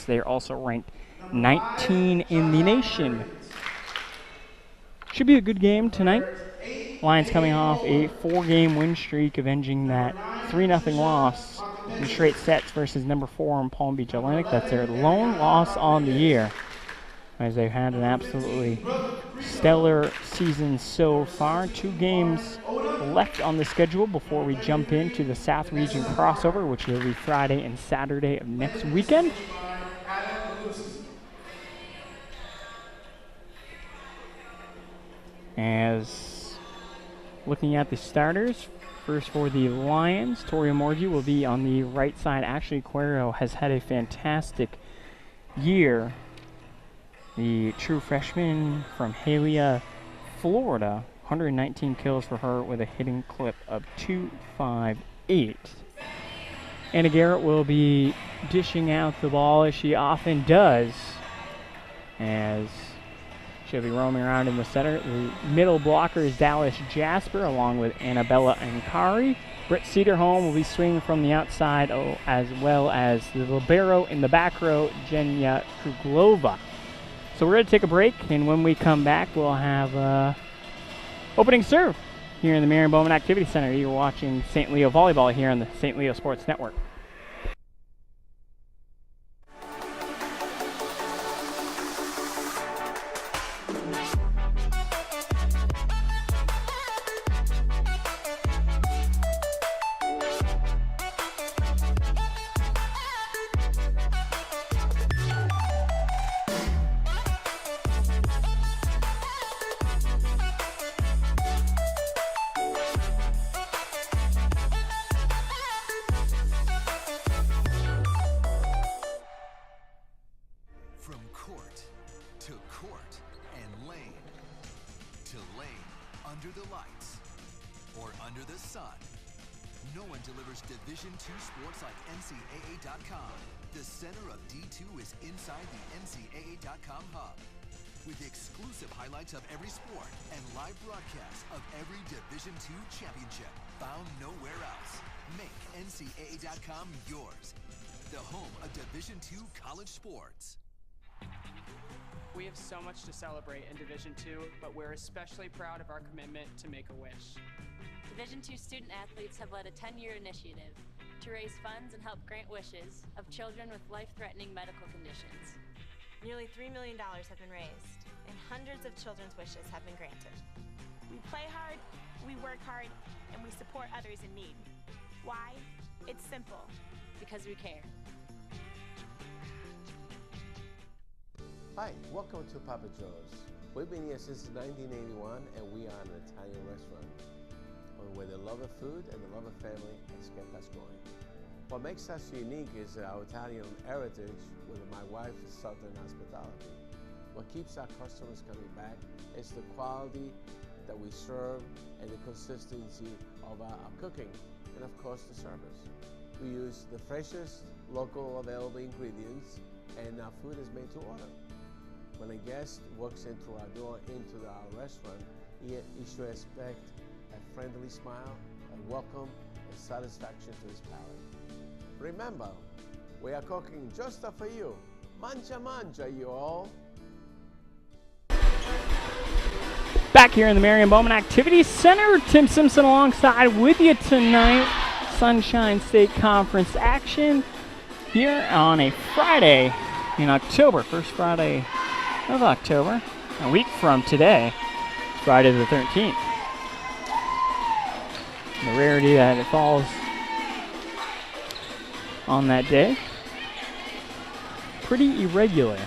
They're also ranked 19 in the nation. Should be a good game tonight. Lions coming off a 4-game win streak, avenging that 3-0 loss in straight sets versus number 4 in Palm Beach Atlantic. That's their lone loss on the year, as they've had an absolutely stellar season so far. 2 games left on the schedule before we jump into the South Region crossover, which will be Friday and Saturday of next weekend. As looking at the starters, first for the Lions, Tori Morgie will be on the right side. Ashley Cuero has had a fantastic year. The true freshman from Hialeah, Florida, 119 kills for her with a hitting clip of .258. Anna Garrett will be dishing out the ball as she often does, as she'll be roaming around in the center. The middle blocker is Dallas Jasper, along with Annabella Ankari. Britt Cedarholm will be swinging from the outside, as well as the libero in the back row, Jenya Kruglova. So we're going to take a break, and when we come back, we'll have opening serve here in the Marion Bowman Activity Center. You're watching St. Leo Volleyball here on the St. Leo Sports Network. Division II sports like NCAA.com. The center of D2 is inside the NCAA.com hub, with exclusive highlights of every sport and live broadcasts of every Division II championship found nowhere else. Make NCAA.com yours, the home of Division II college sports. We have so much to celebrate in Division II, but we're especially proud of our commitment to Make-A-Wish. Division II student athletes have led a 10-year initiative to raise funds and help grant wishes of children with life-threatening medical conditions. Nearly $3 million have been raised, and hundreds of children's wishes have been granted. We play hard, we work hard, and we support others in need. Why? It's simple. Because we care. Hi, welcome to Papa Joe's. We've been here since 1981, and we are an Italian restaurant where the love of food and the love of family has kept us going. What makes us unique is our Italian heritage with my wife's Southern hospitality. What keeps our customers coming back is the quality that we serve and the consistency of our cooking, and of course the service. We use the freshest local available ingredients, and our food is made to order. When a guest walks in through our door into our restaurant, he should expect a friendly smile, a welcome, and satisfaction to his palate. Remember, we are cooking just for you. Mangia, mangia, you all. Back here in the Marion Bowman Activity Center, Tim Simpson alongside with you tonight. Sunshine State Conference action here on a Friday in October, first Friday of October, a week from today, Friday the 13th. The rarity that it falls on that day, pretty irregular.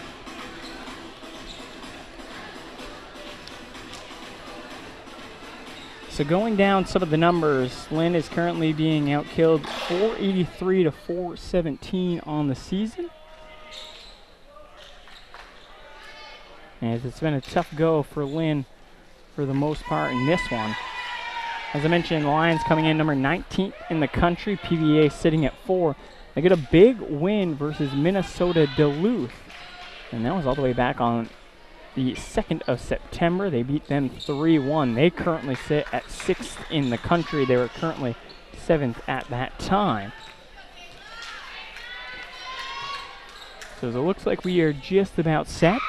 So going down some of the numbers, Lynn is currently being outkilled 483 to 417 on the season. As it's been a tough go for Lynn for the most part in this one. As I mentioned, the Lions coming in number 19th in the country, PBA sitting at 4. They get a big win versus Minnesota Duluth, and that was all the way back on the 2nd of September. They beat them 3-1. They currently sit at 6th in the country. They were currently 7th at that time. So it looks like we are just about set.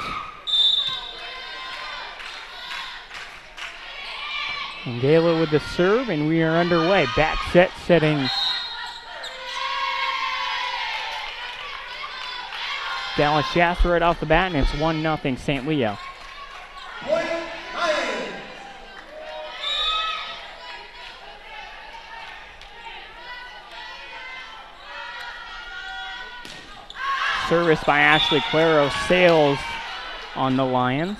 And Gayla with the serve, and we are underway. Back set, setting Dallas Shasta right off the bat, and it's 1-0 St. Leo. Service by Ashley Cuero sails on the Lions.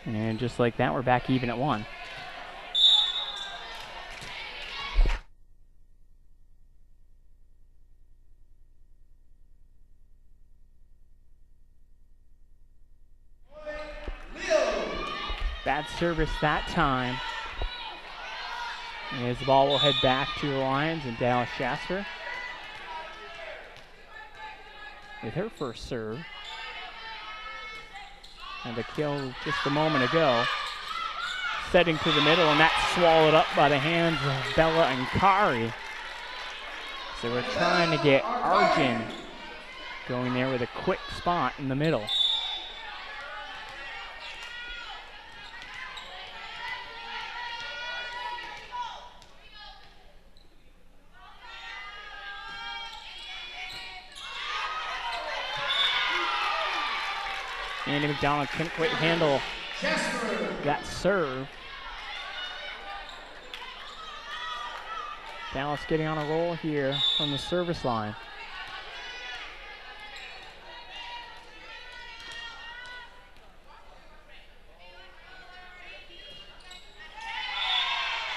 And just like that, we're back even at 1. Bad service that time. As the ball will head back to the Lions and Dallas Shasta with her first serve. And the kill just a moment ago. Setting to the middle, and that's swallowed up by the hands of Bella and Kari. So we're trying to get Arjun going there with a quick spot in the middle. Andy McDonald couldn't quite handle that serve. Dallas getting on a roll here from the service line.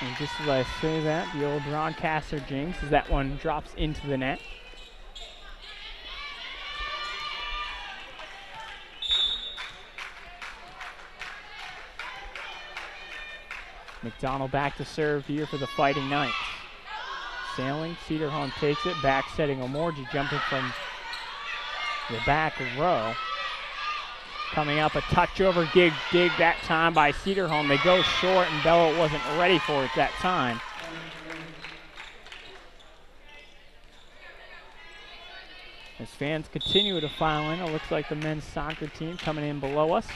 And just as I say that, the old broadcaster jinx as that one drops into the net. McDonald back to serve here for the Fighting Knights. Sailing, Cedarholm takes it, back setting Omorji, jumping from the back row. Coming up, a touch over dig that time by Cedarholm. They go short, and Bella wasn't ready for it that time. As fans continue to file in, it looks like the men's soccer team coming in below us.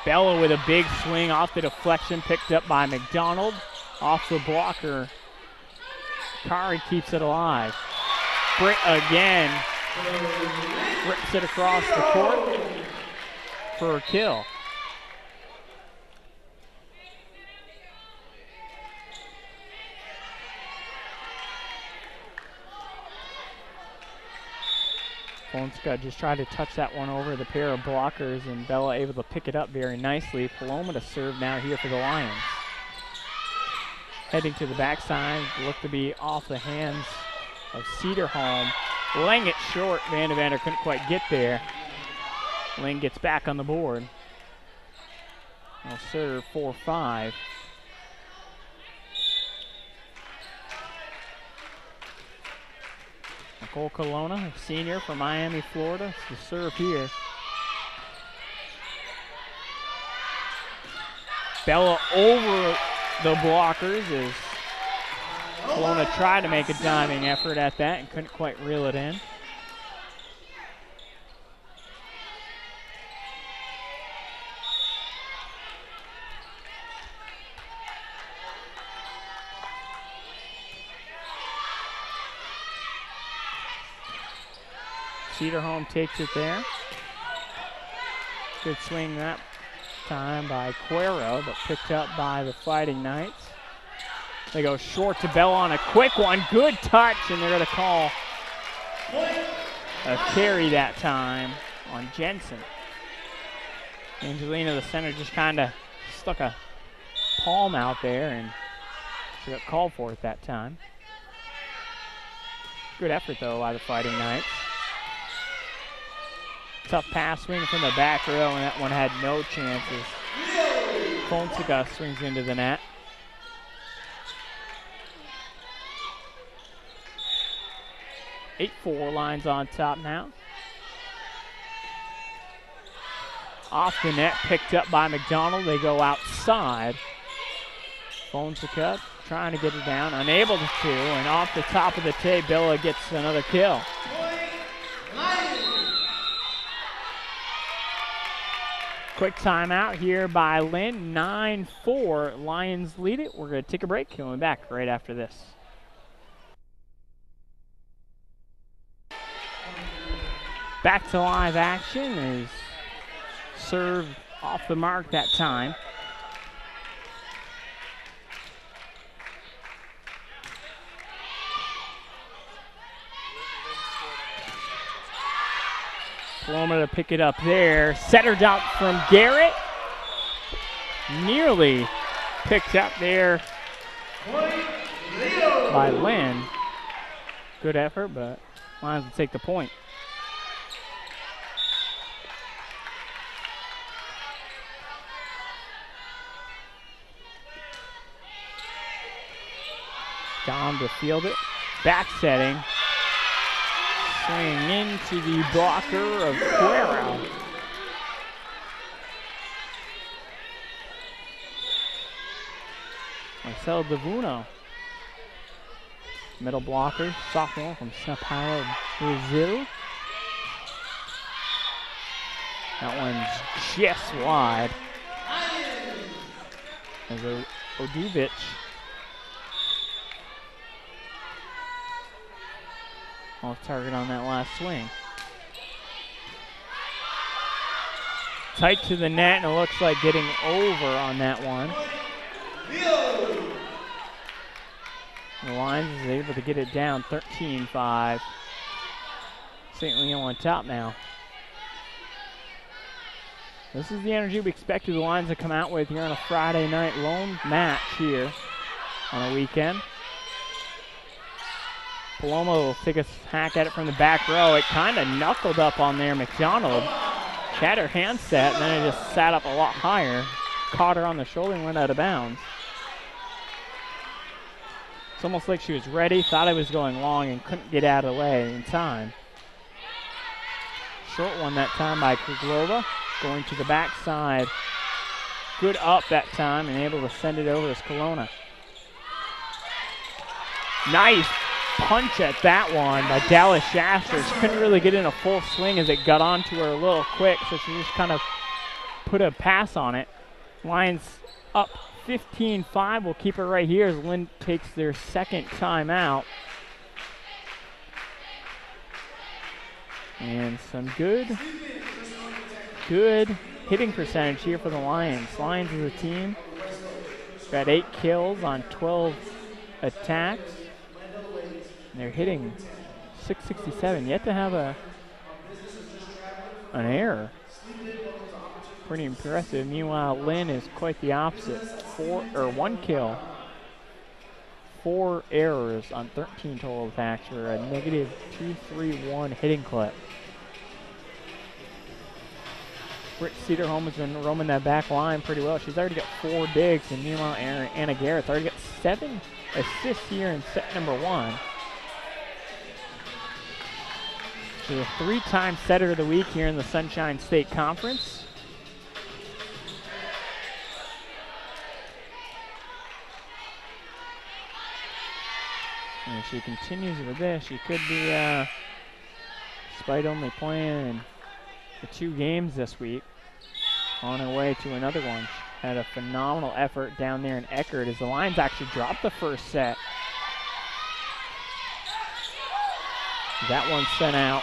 Bella with a big swing off the deflection, picked up by McDonald. Off the blocker. Kari keeps it alive. Britt again. Rips it across the court for a kill. Polonska just tried to touch that one over the pair of blockers, and Bella able to pick it up very nicely. Paloma to serve now here for the Lions. Heading to the backside, look to be off the hands of Cedarholm. Laying it short, Vandevander couldn't quite get there. Lynn gets back on the board. They'll serve 4-5. Nicole Colonna, a senior from Miami, Florida, to serve here. Bella over the blockers as Colonna tried to make a diving effort at that and couldn't quite reel it in. Cedarholm takes it there. Good swing that time by Cuero, but picked up by the Fighting Knights. They go short to Bella on a quick one. Good touch, and they're going to call a carry that time on Jensen. Angelina, the center, just kind of stuck a palm out there, and she got called for it that time. Good effort, though, by the Fighting Knights. Tough pass swing from the back row, and that one had no chances. Fonseca swings into the net. Eight-4 Lions on top now. Off the net, picked up by McDonald. They go outside. Phones the cut, trying to get it down, unable to, and off the top of the tee, Billa gets another kill. Quick timeout here by Lynn. 9-4. Lions lead it. We're going to take a break. Coming back right after this. Back to live action is served off the mark that time. Paloma to pick it up there. Setter dump from Garrett. Nearly picked up there by Lynn. Good effort, but Lions will take the point. Down to field it. Back setting. Swing into the blocker of Cuero. Marcel Davuno. Middle blocker, sophomore from Sao Paulo, Brazil. That one's just wide. As Oduvic off target on that last swing. Tight to the net, and it looks like getting over on that one. The Lions is able to get it down 13-5. St. Leo on top now. This is the energy we expected the Lions to come out with here on a Friday night lone match here on a weekend. Paloma will take a hack at it from the back row. It kind of knuckled up on there. McDonald had her hand set, and then it just sat up a lot higher. Caught her on the shoulder and went out of bounds. It's almost like she was ready, thought it was going long, and couldn't get out of the way in time. Short one that time by Kuglova. Going to the backside. Good up that time and able to send it over as Kelowna. Nice punch at that one by Dallas Shafter. She couldn't really get in a full swing as it got onto her a little quick, so she just kind of put a pass on it. Lions up 15-5. We'll keep it right here as Lynn takes their second timeout. And some good hitting percentage here for the Lions. Lions as a team got 8 kills on 12 attacks. And they're hitting .667. Yet to have an error. Pretty impressive. Meanwhile, Lynn is quite the opposite. 1 kill. 4 errors on 13 total attacks for a negative .231 hitting clip. Britt Cedarholm has been roaming that back line pretty well. She's already got 4 digs, and meanwhile, Anna Garrett's already got 7 assists here in set number 1. She's a 3-time setter of the week here in the Sunshine State Conference. And if she continues with this, she could be, despite only playing the 2 games this week, on her way to another one. Had a phenomenal effort down there in Eckerd as the Lions actually dropped the first set. That one sent out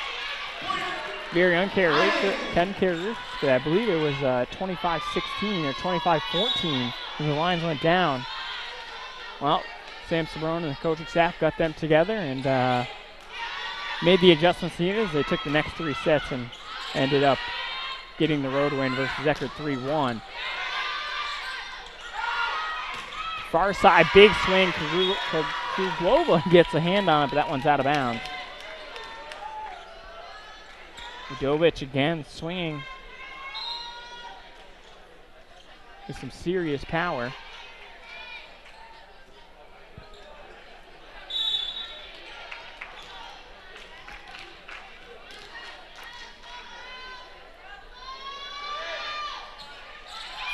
very uncharacteristic, 10 carries, but I believe it was 25-16 or 25-14 when the Lions went down. Well, Sam Sabrone and the coaching staff got them together and made the adjustments needed as they took the next 3 sets and ended up getting the road win versus Eckerd 3-1. Far side, big swing. Kuglova gets a hand on it, but that one's out of bounds. Udovic again swinging with some serious power.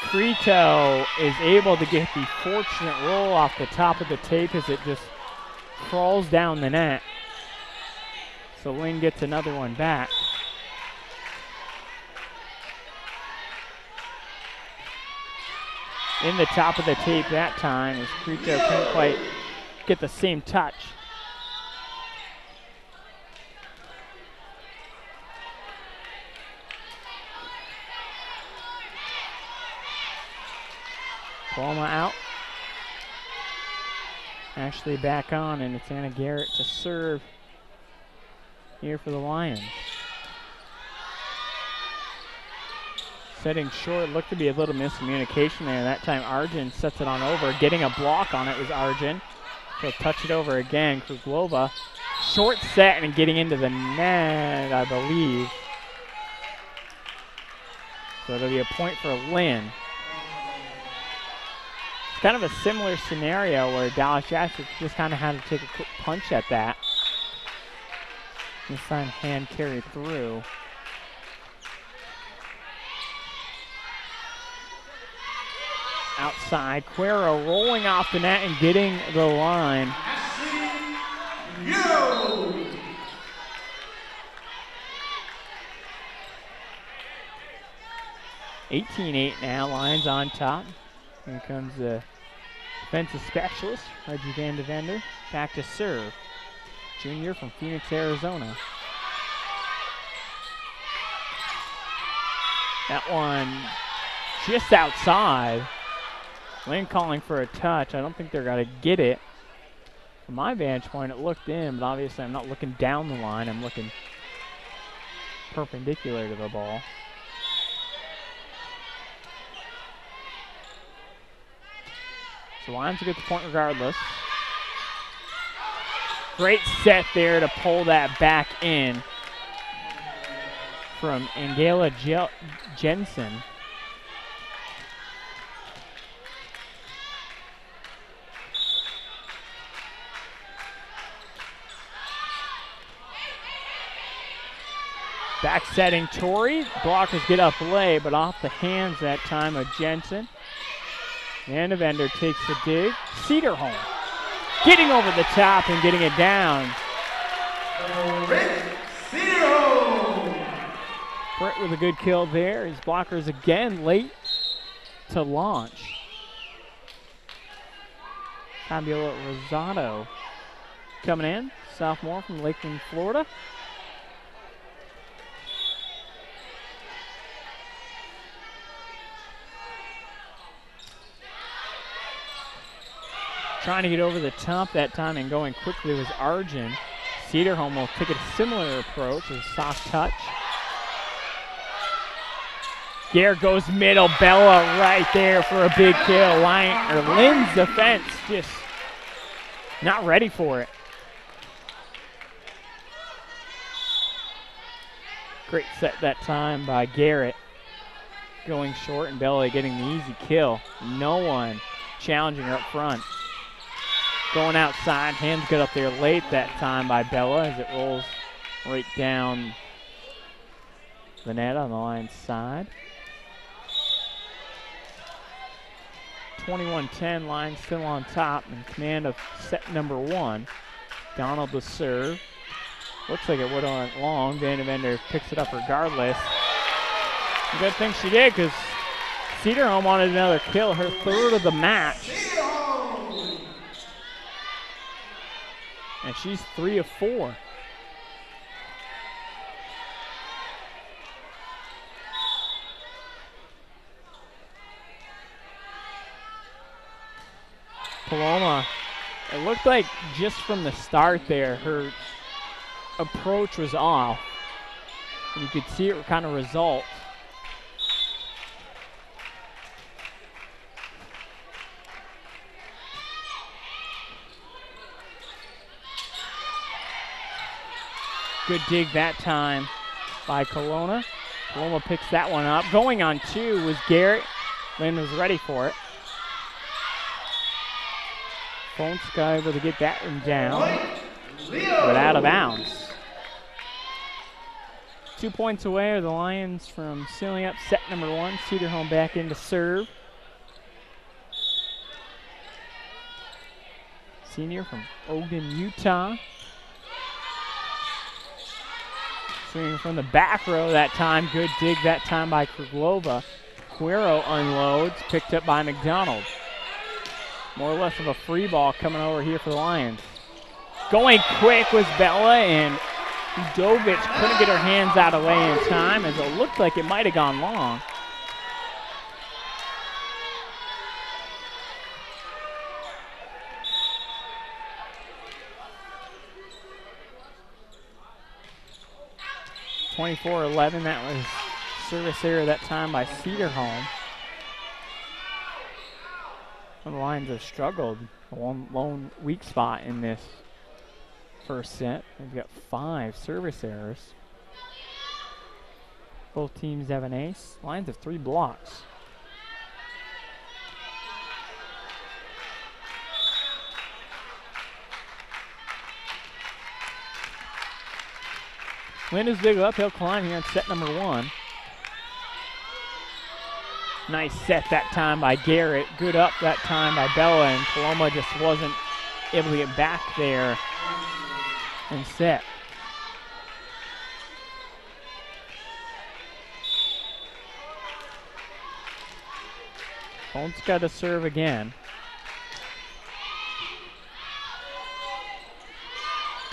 Crito is able to get the fortunate roll off the top of the tape as it just crawls down the net. So Lynn gets another one back. In the top of the tape that time as Crito couldn't quite get the same touch. Paloma out. Ashley back on, and it's Anna Garrett to serve here for the Lions. Setting short, looked to be a little miscommunication there. That time Arjun sets it on over. Getting a block on it was Arjun. She'll touch it over again. Kruglowa, short set and getting into the net, I believe. So it'll be a point for Lynn. It's kind of a similar scenario where Dallas Jackson just kind of had to take a quick punch at that. This time hand carried through. Outside, Cuero rolling off the net and getting the line. 18-8 now, Lions on top. Here comes the defensive specialist, Reggie Van de Vender, back to serve. Junior from Phoenix, Arizona. That one just outside. Lynn calling for a touch. I don't think they're going to get it. From my vantage point, it looked in, but obviously I'm not looking down the line. I'm looking perpendicular to the ball. So Lions will get the point regardless. Great set there to pull that back in from Angela Jensen. Back setting Tori. Blockers get up late, but off the hands that time of Jensen. And Evander takes the dig. Cedarholm getting over the top and getting it down. Brett with a good kill there. His blockers again late to launch. Fabiola Rosado coming in. Sophomore from Lakeland, Florida. Trying to get over the top that time and going quickly was Arjun. Cedarholm will take a similar approach, a soft touch. Gare goes middle, Bella right there for a big kill. Lynn's defense just not ready for it. Great set that time by Garrett. Going short and Bella getting the easy kill. No one challenging her up front. Going outside, hands good up there late that time by Bella as it rolls right down the net on the Lions side. 21-10, Lions still on top in command of set number one. Donald the serve. Looks like it would have went long. Van de Vender picks it up regardless. Good thing she did because Cedarholm wanted another kill, her third of the match. And she's 3 of 4. Paloma, it looked like just from the start there, her approach was off. And you could see it kind of result. Good dig that time by Kelowna. Paloma picks that one up. Going on two was Garrett. Lynn was ready for it. Fonska able to get that one down, but out of bounds. 2 points away are the Lions from sealing up set number one. Cedarholm back in to serve. senior from Ogden, Utah. Swinging from the back row that time. Good dig that time by Kruglova. Cuero unloads, picked up by McDonald. More or less of a free ball coming over here for the Lions. Going quick was Bella, and Udovic couldn't get her hands out of the way in time, as it looked like it might have gone long. (24-11), that was service error that time by Cedarholm. The Lions have struggled, one lone weak spot in this first set. They've got 5 service errors. Both teams have an ace. Lions have 3 blocks. Lynn is big uphill climb here in set number 1. Nice set that time by Garrett. Good up that time by Bella, and Paloma just wasn't able to get back there and set. Holt's got to serve again.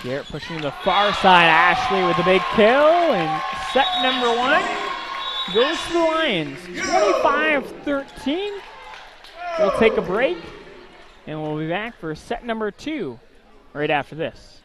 Garrett pushing to the far side. Ashley with a big kill, and set number 1 goes to the Lions. 25-13. We'll take a break, and we'll be back for set number 2 right after this.